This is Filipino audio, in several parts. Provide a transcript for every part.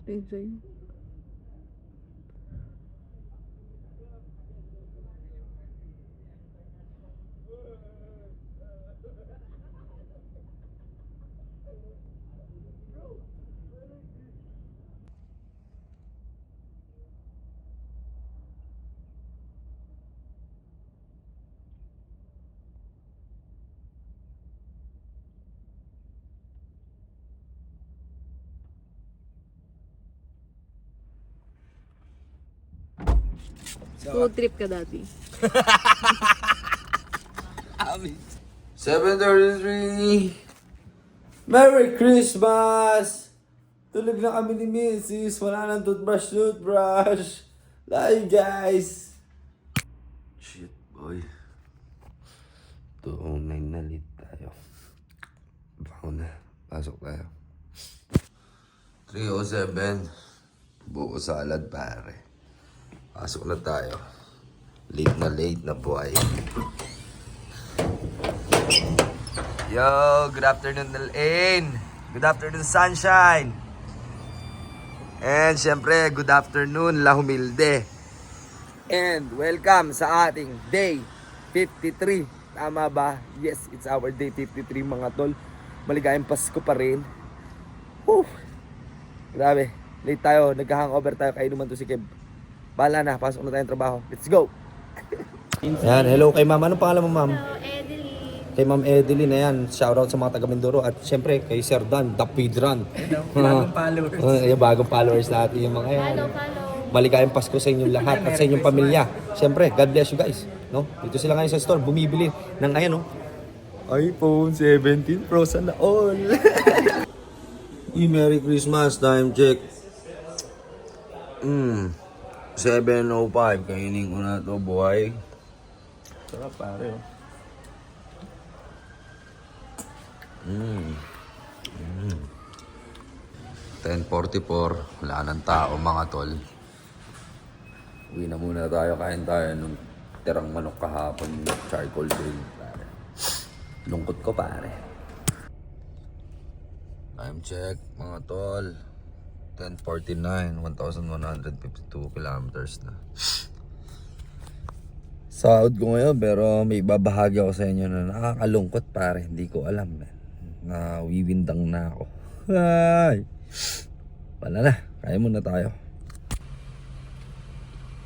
Ayun sa'yo. Road trip ka dati. 7:33. Merry Christmas! Tulog na kami ni Mrs. Wala nang toothbrush. Live, guys! Shit, boy. 2:09 na late tayo. Bako na. Pasok tayo. 3:07. Buko salad, pare. Pasok na tayo. Late na buhay. Yo, good afternoon, Nalain. Good afternoon, Sunshine. And syempre, good afternoon, La Humilde. And welcome sa ating day 53. Tama ba? Yes, it's our day 53, mga tol. Maligayang Pasko pa rin. Whew. Grabe, late tayo. Nagka-hangover tayo. Kaya naman to si Kev. Bahala na, pasok na tayong trabaho. Let's go! Ayan, hello kay ma'am. Anong pangalan mo, ma'am? Kay Ma'am Edeline, ayan, shoutout sa mga taga Mindoro at syempre kay Sir Dan, The Pidran. Bagong followers. Yung bagong followers natin, yung mga yan. Maligayang Pasko sa inyong lahat at sa inyong pamilya. Syempre, God bless you guys. No? Dito sila ngayon sa store, bumibili ng ayan, no? iPhone 17 Pro sana all. Merry Christmas, time check. 7:05, kainin ko na to, buhay. Sarap, pare, oh. 10:44, wala nang tao, mga tol. Uwi na muna tayo, kain tayo nung tirang manok kahapon, charcoal grill, pare. Lungkot ko, pare. Time check, mga tol. 10:49, 1,152 kilometers na. Sahod ko ngayon, pero may babahagi ako sa inyo na nakakalungkot, pare. Hindi ko alam, man. Na wiwindang na ako. Ay! Wala na, kaya muna tayo.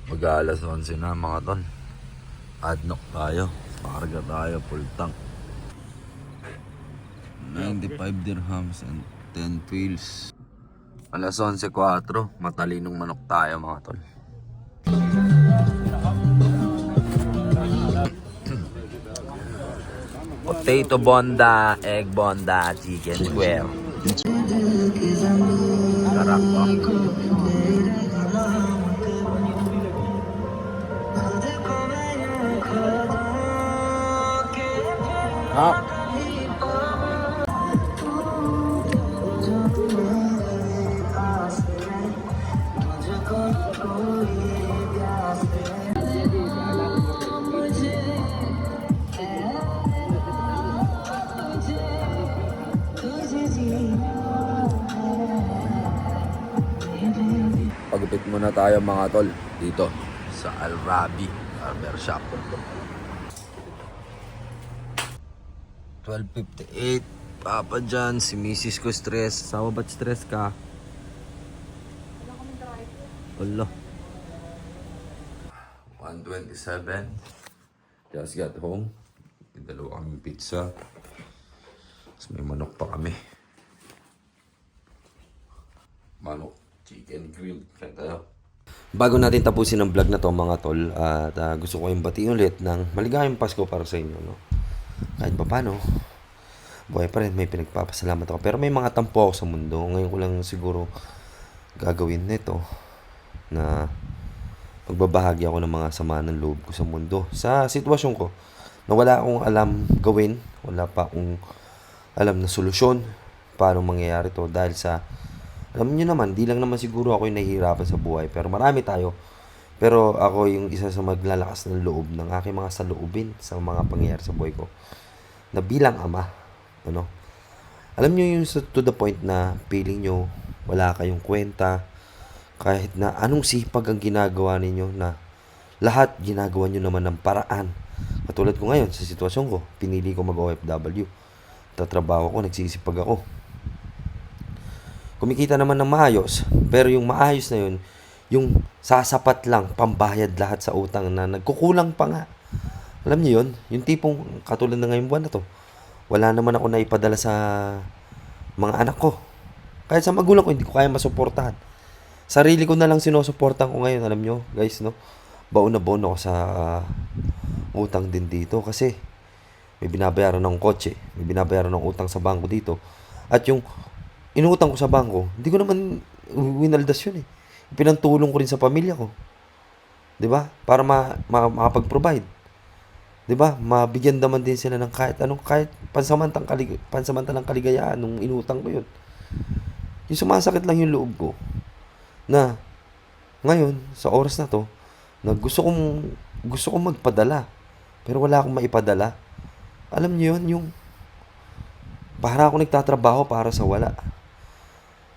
Mag-aalas 11 na, mga ton. Adnok tayo. Makarga tayo, full tank. 95 dirhams and 10 pills. Alas 11:04, matalinong manok tayo, mga tol. Potato bonda, egg bonda, chicken square. Sarap po. Pagupit muna tayo, mga tol, dito sa Al Rabi Barber Shop. 12:58. Papa dyan, si Mrs. ko stress. Sawa ba't stress ka? Wala. 1:27. Just got home. May dalawa kaming pizza. Tapos may manok pa kami. Manok, chicken grill. Kaya tayo. Bago natin tapusin ang vlog na to, mga tol, at gusto ko yung batiin ulit ng maligayang Pasko para sa inyo, no? Kahit pa paano, buhay pa rin, may pinagpapasalamat ako. Pero may mga tampo ako sa mundo. Ngayon ko lang siguro gagawin nito na magbabahagi ako ng mga sama ng loob ko sa mundo. Sa sitwasyon ko, na wala akong alam gawin, wala pa akong alam na solusyon paano mangyayari to dahil sa, alam niyo naman, di lang naman siguro ako yung nahihirapan sa buhay, pero marami tayo. Pero ako yung isa sa maglalakas ng loob ng aking mga saloobin sa mga pangyayari sa buhay ko. Na bilang ama, ano? Alam niyo yung to the point na feeling nyo wala kayong kwenta, kahit na anong sipag ang ginagawa ninyo na lahat ginagawa nyo naman ng paraan. Katulad ko ngayon, sa sitwasyon ko, pinili ko mag-OFW. Tatrabaho ko, nagsisipag ako. Kumikita naman ng maayos, pero yung maayos na yun, yung sasapat lang, pambayad lahat sa utang na nagkukulang pa nga. Alam niyo yun? Yung tipong katulad na ngayong buwan na to, wala naman ako naipadala sa mga anak ko. Kahit sa magulang ko, hindi ko kaya masuportahan. Sarili ko na lang sinusuportahan ko ngayon, alam nyo, guys, no? Baon na baon ako sa utang din dito kasi may binabayaran ng kotse, may binabayaran ng utang sa bangko dito. At yung inutang ko sa bangko, hindi ko naman winaldas yun eh. Pinantulong ko rin sa pamilya ko. 'Di ba? Para makapag-provide. 'Di ba? Mabigyan naman din sila ng kahit pansamantalang kaligayahan nung inutang ko 'yun. Yung sumasakit lang yung loob ko na ngayon sa oras na 'to, na gusto kong magpadala pero wala akong maipadala. Alam niyo 'yun, yung para ako nagtatrabaho para sa wala.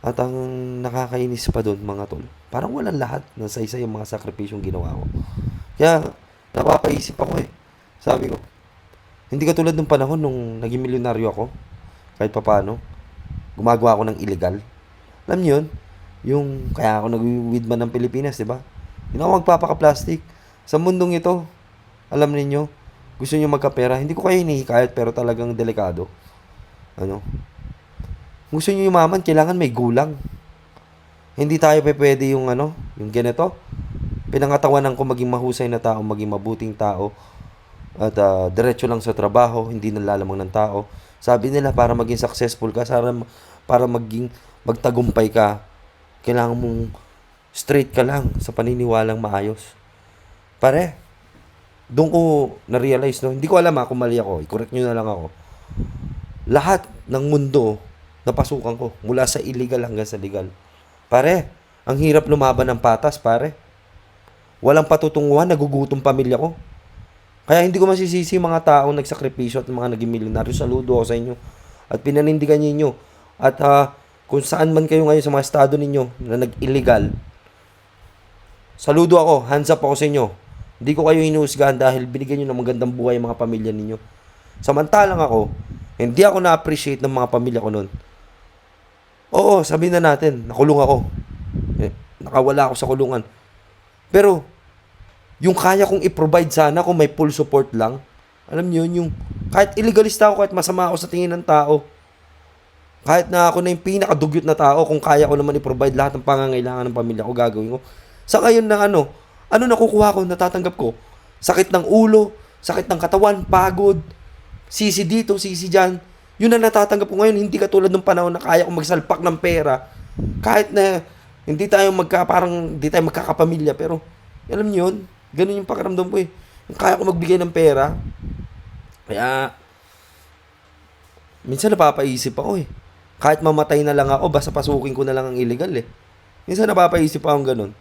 At ang nakakainis pa doon, mga tol, parang walang lahat na sa isa yung mga sakripisyong ginawa ko. Kaya, napapaisip ako eh. Sabi ko, hindi katulad ng panahon nung naging milyonaryo ako, kahit papano, gumagawa ako ng illegal. Alam niyo yun? Yung, kaya ako nag-weedman ng Pilipinas, di ba? Hindi ako magpapaka-plastic. Sa mundong ito, alam niyo gusto niyo magkapera, hindi ko kayo hinihikayat pero talagang delikado. Ano? Gusto niyo yumaman, kailangan may gulang. Hindi tayo pwede yung yung ganito. Pinangatawanan ko maging mahusay na tao, maging mabuting tao, at diretso lang sa trabaho, hindi nalalamang ng tao. Sabi nila, para maging successful ka, para magtagumpay ka, kailangan mong straight ka lang sa paniniwalang maayos. Pare, doon ko na-realize, no? Hindi ko alam kung mali ako. I-correct nyo na lang ako. Lahat ng mundo, napasukan ko. Mula sa illegal hanggang sa legal. Pare, ang hirap lumaban ng patas, pare. Walang patutunguhan, nagugutom pamilya ko. Kaya hindi ko masisisi mga taong nagsakripisyo at mga naging milyonaryo. Saludo ako sa inyo. At pinanindigan ninyo. At kung saan man kayo ngayon sa mga estado ninyo na nag-illegal, saludo ako, hands up ako sa inyo. Hindi ko kayo hinuhusgahan dahil binigyan nyo ng magandang buhay ang mga pamilya ninyo. Samantalang ako, hindi ako na-appreciate ng mga pamilya ko noon. Oo, sabihin na natin, nakulong ako. Nakawala ako sa kulungan. Pero, yung kaya kong i-provide sana kung may full support lang, alam niyo yung kahit illegalista ako, kahit masama ako sa tingin ng tao, kahit na ako na yung pinakadugyot na tao, kung kaya ko naman i-provide lahat ng pangangailangan ng pamilya ko, gagawin ko. Sa ngayon na ano nakukuha ko, natatanggap ko? Sakit ng ulo, sakit ng katawan, pagod, sisi dito, sisi dyan. Yun na natatanggap ko ngayon, hindi katulad ng panahon na kaya kong magsalpak ng pera. Kahit na hindi tayo magkakapamilya, pero alam niyo yun, ganun yung pakiramdam ko eh. Yung kaya ko magbigay ng pera. Kaya, minsan napapaisip ako eh. Kahit mamatay na lang ako, basta pasukin ko na lang ang illegal eh. Minsan napapaisip ako ganun.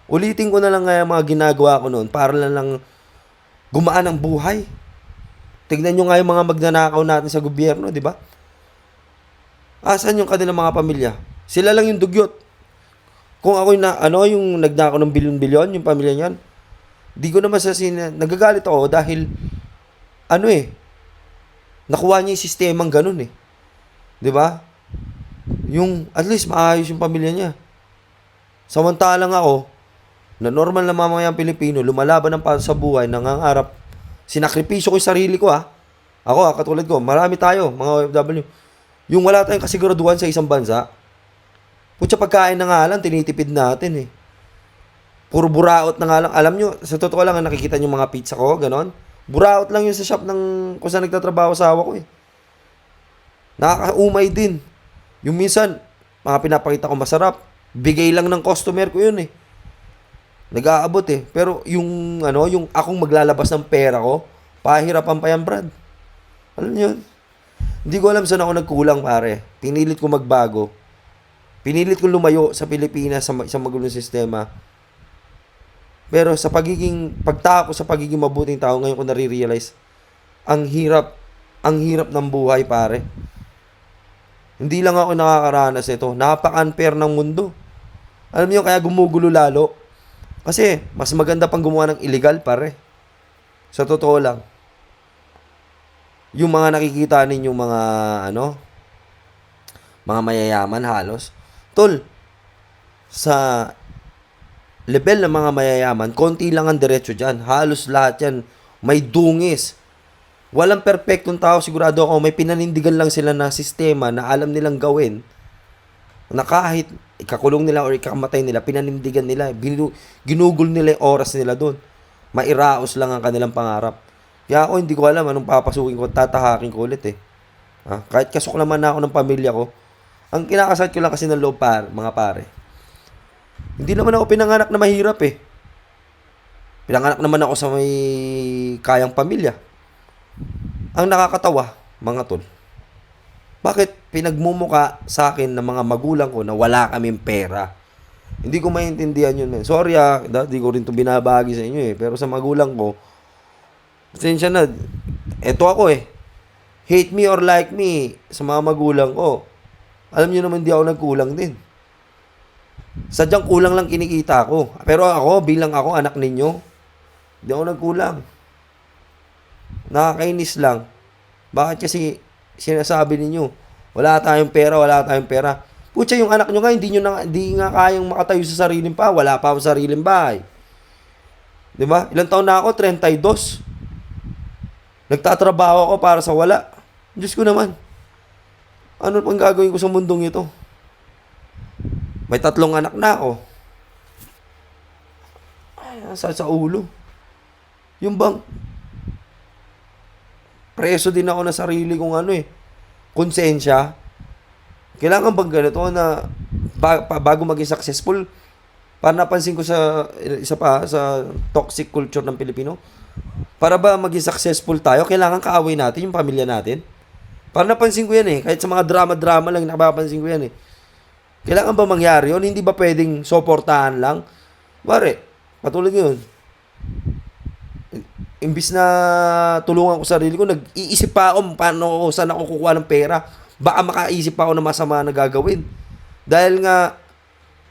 Ulitin ko na lang nga yung mga ginagawa ko noon para lang gumaan ang buhay. Tignan nyo nga yung mga magnanakaw natin sa gobyerno, di ba? Asan yung kanilang mga pamilya? Sila lang yung dugyot. Kung ako yung nagnakaw ng bilyon-bilyon, yung pamilya niyan, di ko naman nagagalit ako dahil, nakuha niya yung sistemang ganun eh. Di ba? Yung, at least maayos yung pamilya niya. Samantalang ako, na normal na mamamayang Pilipino, lumalaban ng para sa buhay, nangangarap, sinakripisyo ko yung sarili ko Ako katulad ko, marami tayo, mga OFW. Yung wala tayong kasiguraduhan sa isang bansa, putya pagkain na nga lang, tinitipid natin eh. Puro buraot na nga lang. Alam nyo, sa totoo lang, nakikita nyo mga pizza ko, ganon. Buraot lang yun sa shop kung saan nagtatrabaho asawa ko eh. Nakakaumay din. Yung minsan, mga pinapakita ko masarap, bigay lang ng customer ko yun eh. Nag-aabot eh. Pero yung akong maglalabas ng pera ko, pahirapan pa yan, Brad. Alam niyo yun? Hindi ko alam saan ako nagkulang, pare. Pinilit ko magbago. Pinilit ko lumayo sa Pilipinas sa isang magulong sistema. Pero sa pagtako sa pagiging mabuting tao, ngayon ko nare-realize, ang hirap ng buhay, pare. Hindi lang ako nakakaranas nito. Napaka-unfair ng mundo. Alam niyo, kaya gumugulo lalo. Kasi, mas maganda pang gumawa ng illegal, pare. Sa totoo lang. Yung mga nakikita ninyo mga, mga mayayaman halos. Tol, sa level ng mga mayayaman, konti lang ang diretso dyan. Halos lahat yan may dungis. Walang perfectong tao, sigurado ako. May pinanindigan lang sila na sistema na alam nilang gawin na kahit ikakulong nila o ikakamatay nila, pinanindigan nila, ginugol nila yung oras nila doon. Mairaos lang ang kanilang pangarap. Kaya ako hindi ko alam anong papasukin ko, tatahakin ko ulit eh. Kahit kasok naman na ako ng pamilya ko, ang kinakasat ko lang kasi ng loob, mga pare. Hindi naman ako pinanganak na mahirap eh. Pinanganak naman ako sa may kayang pamilya. Ang nakakatawa, mga tol, bakit pinagmumuka sa akin ng mga magulang ko na wala kaming pera? Hindi ko maintindihan yun, man. Sorry di ko rin ito binabagi sa inyo eh. Pero sa magulang ko, pasensya na, eto ako eh. Hate me or like me sa mga magulang ko. Alam niyo naman, di ako nagkulang din. Sadyang kulang lang kinikita ko. Pero ako, bilang ako, anak ninyo, di ako nagkulang. Nakakainis lang. Bakit kasi sinasabi ninyo, wala tayong pera. Putya, yung anak nyo nga, hindi nga kayang makatayo sa sariling pa. Wala pa akong sariling bahay. Diba? Ilang taon na ako? 32. Nagtatrabaho ako para sa wala. Diyos ko naman. Ano pang gagawin ko sa mundong ito? May 3 anak na ako. Ay, sa ulo. Yung bang, preso din ako na sarili kong konsensya. Kailangan bang ganito na bago maging successful, para napansin ko sa sa toxic culture ng Pilipino, para ba maging successful tayo, kailangan kaaway natin yung pamilya natin. Para napansin ko yan eh. Kahit sa mga drama-drama lang, napapansin ko yan eh. Kailangan ba mangyari yun? Hindi ba pwedeng suportahan lang? Pare, patulad yun. Imbis na tulungan ko sarili ko, nag-iisip pa ako saan ako kukuha ng pera. Baka makaisip pa ako ng masama na gagawin. Dahil nga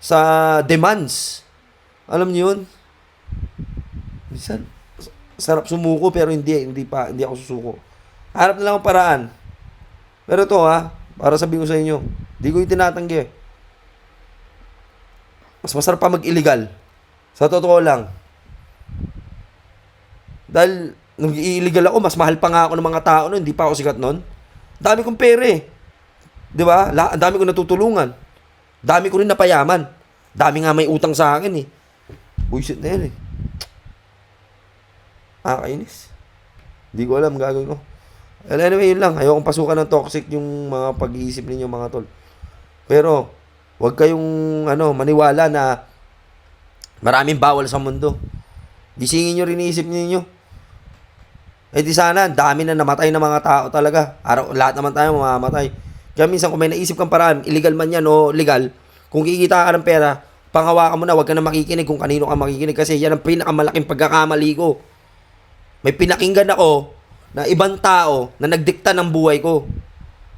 sa demands. Alam niyo yun? Minsan, sarap sumuko pero hindi ako susuko. Harap na lang ang paraan. Pero ito para sabihin ko sa inyo, hindi ko yung tinatanggi. Mas masarap pa mag-illegal. Sa totoo lang. Dahil nung i-illegal ako, mas mahal pa nga ako ng mga tao noon, hindi pa ako sikat noon. Dami kong pera eh. 'Di ba? Ang dami kong natutulungan. Dami ko rin napayaman. Dami nga may utang sa akin eh. Bullshit na yan eh. Kainis. Hindi ko alam gagawin ko. Anyway, yun lang. Ayokong pasukan ng toxic yung mga pag-iisip ninyo, mga tol. Pero, huwag kayong maniwala na maraming bawal sa mundo. Gisingin nyo rin iisip ninyo. Di sana, dami na namatay na mga tao talaga. Lahat naman tayo mamamatay. Kaya minsan kung may naisip kang paraan, illegal man yan o legal, kung kikita ka ng pera, panghawakan mo na, huwag ka na makikinig kung kanino ka makikinig kasi yan ang pinakamalaking pagkakamali ko. May pinakinggan ako na ibang tao na nagdikta ng buhay ko.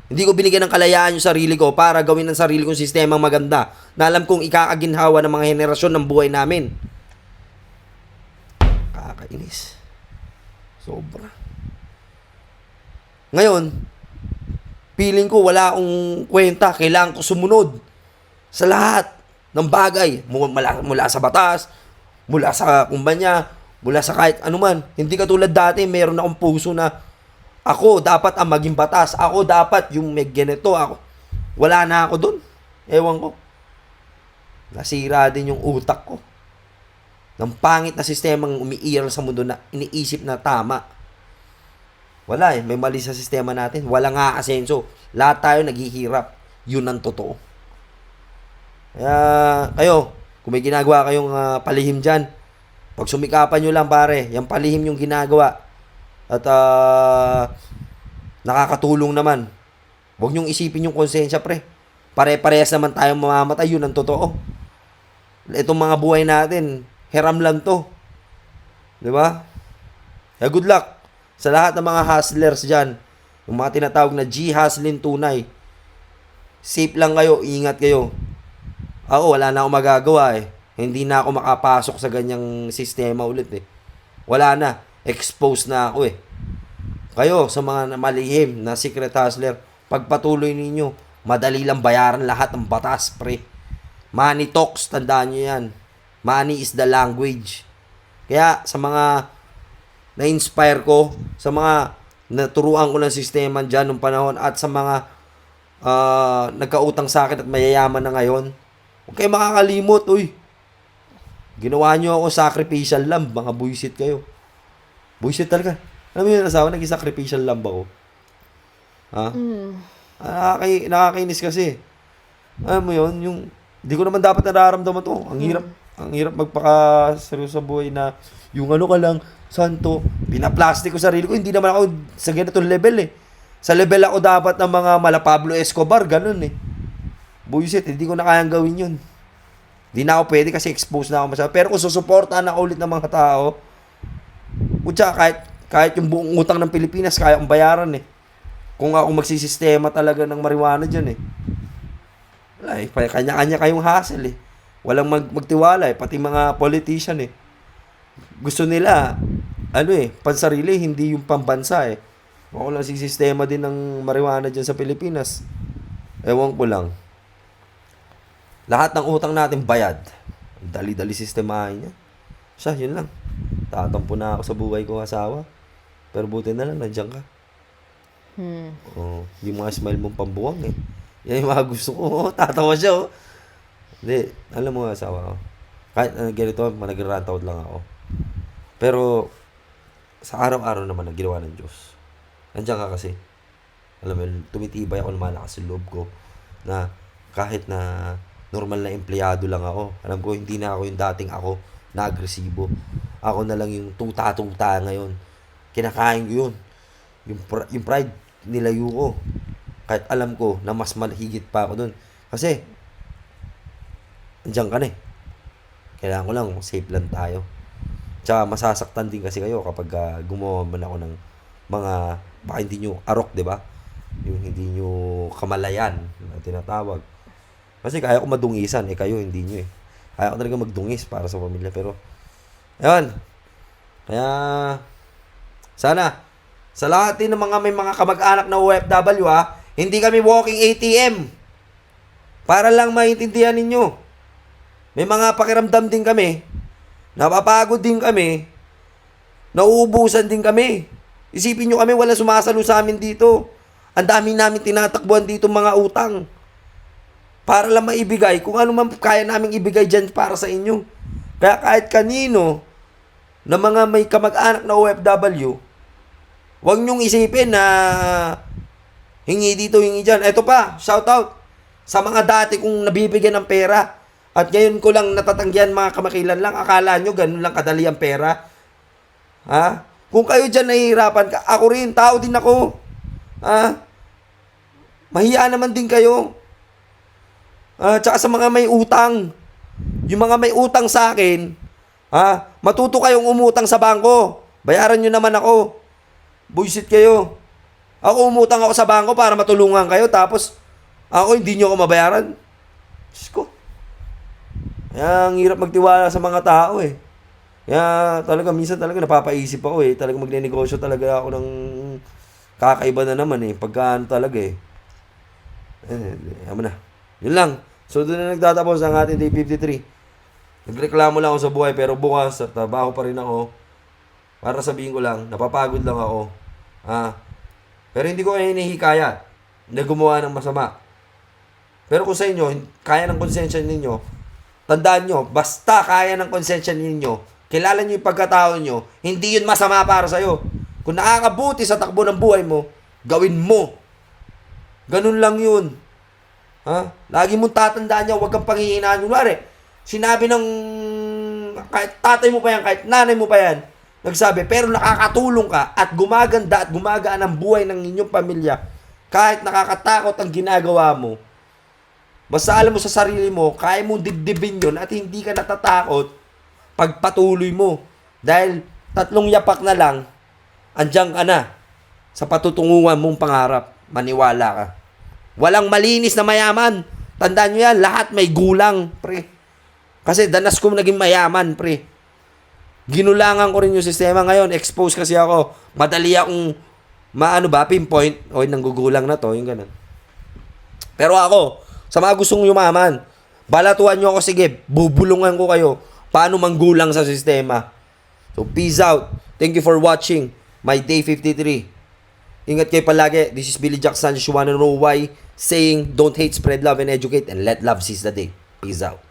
Hindi ko binigyan ng kalayaan yung sarili ko para gawin ng sarili kong sistemang maganda na alam kong ikakaginhawa ng mga henerasyon ng buhay namin. Kakainis. Sobra. Ngayon, feeling ko wala akong kwenta. Kailangan ko sumunod sa lahat ng bagay. Mula sa batas, mula sa kumpanya, mula sa kahit anuman. Hindi katulad dati, meron akong puso na ako dapat ang maging batas. Ako dapat yung may ganito. Wala na ako dun. Ewan ko. Nasira din yung utak ko. Ng pangit na sistemang umiiral sa mundo na iniisip na tama. Wala may mali sa sistema natin. Wala nga asenso. Lahat tayo naghihirap. Yun ang totoo. Kaya, kayo, kung may ginagawa kayong palihim dyan, pag sumikapan nyo lang pare, yung palihim yung ginagawa. At nakakatulong naman. Huwag nyong isipin yung konsensya pre. Pare-parehas naman tayong mamamatay. Yun ang totoo. Itong mga buhay natin, hiram lang to. Diba? Kaya good luck sa lahat ng mga hustlers dyan. Yung mga tinatawag na G-hustling tunay. safe lang kayo, ingat kayo. Ako, wala na akong magagawa eh. Hindi na ako makapasok sa ganyang sistema ulit eh. Wala na. Exposed na ako eh. Kayo, sa mga malihim na secret hustler, pagpatuloy ninyo, madali lang bayaran lahat ng batas, pre. Money talks, tandaan nyo yan. Money is the language. Kaya, sa mga na-inspire ko, sa mga naturuan ko ng sistema dyan nung panahon, at sa mga nagkautang sa akin at mayayaman na ngayon, huwag kayo makakalimot, uy. Ginawa nyo ako sacrificial lamb, mga buisit kayo. Buisit talaga. Alam mo yun, asawa, naging sacrificial lamb ako. Ha? Nakakainis kasi. Alam mo yun, yung, di ko naman dapat nararamdaman to. Ang hirap magpaka-seryoso sa buhay na, yung ano ka lang, santo, pinaplastic ko sarili ko, hindi naman ako sa ganitong level eh. Sa level ako dapat ng mga mala Pablo Escobar, ganun eh. Buisit, hindi ko na kayang gawin yun. Hindi na ako pwede kasi exposed na ako masyado. Pero kung susuportahan ako ulit ng mga tao, kutsa, kahit yung buong utang ng Pilipinas, kaya akong bayaran eh. Kung ako magsisistema talaga ng marijuana dyan eh. Wala eh, kanya-kanya kayong hassle eh. Walang magtiwala eh, pati mga politician eh. Gusto nila, pansarili, hindi yung pambansa eh. Ako lang sisistema din ng marijuana dyan sa Pilipinas. Ewan ko lang. Lahat ng utang natin bayad. Dali-dali sistemahin niya. Siya, yun lang. Tatampo na ako sa buhay ko, asawa. Pero buti na lang, nandiyan ka. Oh, yung mga smile mong pambuwang eh. Yan yung mga gusto ko. Oh, tatawa siya oh. Hindi, alam mo asawa ko. Kahit ganito, nag-rant out lang ako. Pero, sa araw-araw naman ang ginawa ng Diyos. Nandiyan ka kasi. Alam mo, tumitibay ako, lumalakas yung loob ko. Na kahit na normal na empleyado lang ako. Alam ko, hindi na ako yung dating ako na agresibo. Ako na lang yung tuta-tuta ngayon. Kinakain ko yun. Yung pride, nilayo ko. Kahit alam ko na mas malahigit pa ako dun. Kasi, andyan ka na eh. Kailangan ko lang, safe lang tayo. Tsaka masasaktan din kasi kayo kapag gumawa man ako ng mga, baka hindi nyo arok, di ba? Yung hindi nyo kamalayan na tinatawag. Kasi kaya ko madungisan, kayo hindi nyo eh. Kaya ko talaga magdungis para sa pamilya. Pero, ayun. Kaya, sana, sa lahat din ng mga may mga kamag-anak na OFW hindi kami walking ATM. Para lang maintindihan ninyo. May mga pakiramdam din kami. Napapagod din kami. Nauubusan din kami. Isipin nyo kami, wala sumasalo sa amin dito. Ang dami namin tinatakbuhan dito mga utang. Para lang maibigay kung ano man kaya naming ibigay dyan para sa inyo. Kaya kahit kanino na mga may kamag-anak na OFW, huwag nyong isipin na hingi dito, hingi dyan. Eto pa, shout out sa mga dati kong nabibigyan ng pera. At ngayon ko lang natatanggihan mga kamakilan lang. Akala nyo ganun lang kadali ang pera. Ha? Kung kayo dyan nahihirapan ka, ako rin, tao din ako. Ha? Mahiya naman din kayo. Tsaka sa mga may utang. Yung mga may utang sa akin, matuto kayong umutang sa bangko. Bayaran nyo naman ako. Buisit kayo. Ako umutang ako sa bangko para matulungan kayo, tapos ako hindi nyo ako mabayaran. Diyos ko. Kaya ang hirap magtiwala sa mga tao eh. Kaya talaga, minsan talaga napapaisip ako eh. Talaga magne-negosyo talaga ako ng kakaiba na naman eh. Pagkaan talaga eh. Yaman na. Yun lang. So doon na nagtatapos ang ating day 53. Nagreklamo lang ako sa buhay, pero bukas trabaho pa rin ako. Para sabihin ko lang, napapagod lang ako. Pero hindi ko kayo hinihikayat na gumawa ng masama. Pero kung sa inyo, kaya ng konsensya ninyo, tandaan nyo, basta kaya ng konsensya ninyo, kilala nyo yung pagkatao nyo, hindi yun masama para sa'yo. Kung nakakabuti sa takbo ng buhay mo, gawin mo. Ganun lang yun. Lagi mong tatandaan niya, huwag kang panghihinaan. Kunwari, sinabi ng kahit tatay mo pa yan, kahit nanay mo pa yan, nagsabi, pero nakakatulong ka at gumaganda at gumagaan ang buhay ng inyong pamilya, kahit nakakatakot ang ginagawa mo, basta alam mo sa sarili mo, kaya mong dibdibin yun at hindi ka natatakot, pagpatuloy mo. Dahil 3 yapak na lang, andyan ka na sa patutunguhan mong pangarap. Maniwala ka. Walang malinis na mayaman. Tandaan nyo yan, lahat may gulang, pre. Kasi danas ko naging mayaman, pre. Ginulangan ko rin yung sistema ngayon. Expose kasi ako. Madali akong, pinpoint. O, nanggugulang na to, yung ganun. Pero ako, sa mga gustong yumaman, balatuan nyo ako, sige, bubulungan ko kayo. Paano manggulang sa sistema. So, peace out. Thank you for watching my day 53. Ingat kayo palagi. This is Billy Jack Sanchez. You wanna know why? Saying, don't hate, spread love, and educate, and let love seize the day. Peace out.